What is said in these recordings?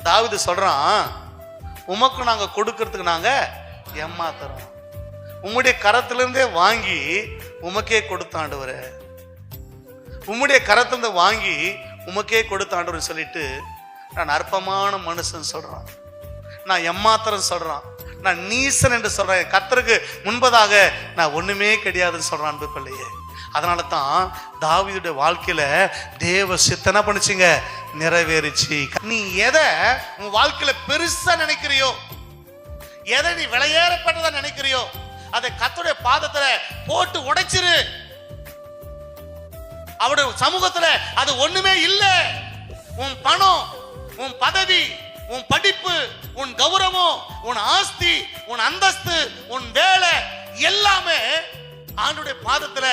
தாவீது சொல்றான், உமக்கு நாங்க கொடுக்கறதுக்கு நாங்க ஏமாத்துறோம், உம்முடைய கரத்திலிருந்தே வாங்கி உமக்கே கொடுத்தாண்டவரே, உம்முடைய கரத்திலிருந்து வாங்கி உமக்கே கொடுத்தாண்டவர் சொல்லிட்டு நான் அற்பமான மனுஷன் சொல்றான், நான் எம்மாத்திரம் சொல்றான், நான் நீசன் என்று சொல்றேன், கர்த்தருக்கு முன்பதாக நான் ஒண்ணுமே கிடையாதுன்னு சொல்றான். அன்பு பிள்ளையே, அதனால தான் தாவீதுடைய வாழ்க்கையில தேவ சித்தனை பண்ணுச்சுங்க, நிறைவேறிச்சு. நீ எதை உன் வாழ்க்கையில பெருசா நினைக்கிறியோ, எதை நீ விலையேறப்பட்டதா நினைக்கிறியோ, அதை கர்த்தருடைய பாதத்துல போட்டு உடைச்சிரு. அவருடைய சமூகத்துல அது ஒண்ணுமே இல்லை. உன் பணம், உன் பதவி, உன் படிப்பு, உன் கௌரவம், உன் ஆஸ்தி, உன் அந்தஸ்து, உன் வேலை எல்லாமே ஆண்டுடைய பாதத்துல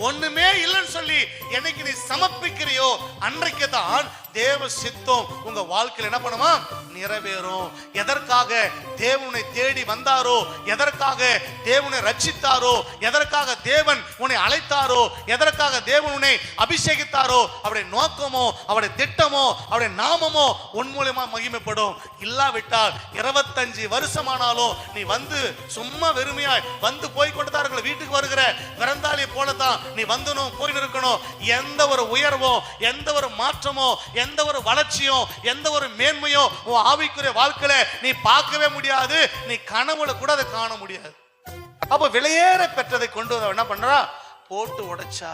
ஒண்ணுமே இல்லைன்னு சொல்லி என்னைக்கு நீ சமர்ப்பிக்கிறியோ அன்றைக்கு தான் தேவ சித்தம் உங்க வாழ்க்கையில் என்ன பண்ணுமா, நிறைவேறும். எதற்காக தேவனை தேடி வந்தாரோ, எதற்காக தேவனை ரட்சித்தாரோ, எதற்காக தேவன் உன்னை அழைத்தாரோ, எதற்காக தேவன் உன்னை அபிஷேகித்தாரோ, அவருடைய நோக்கமோ, அவருடைய திட்டமோ, அவருடைய நாமமோ உன் மூலமா மகிமைப்படும். இல்லாவிட்டால் 25 வருஷமானாலும் நீ வந்து சும்மா வெறுமையாய் வந்து போய் கொண்டுதான் வீட்டுக்கு வருகிற விரந்தாளியை போலதான் நீ வந்துணும் போய் இருக்கணும். எந்த ஒரு உயர்வோ, எந்த ஒரு மாற்றமோ, எந்த ஒரு வளர்ச்சியோ, எந்த ஒரு மேன்மையோ உன் ஆவிக்குரிய வாழ்க்கையில நீ பார்க்கவே முடியாது. நீ கனவுல கூட அதை காண முடியாது. அப்ப விலையேற பெற்றதை கொண்டு என்ன பண்றா, போட்டு உடைச்சா.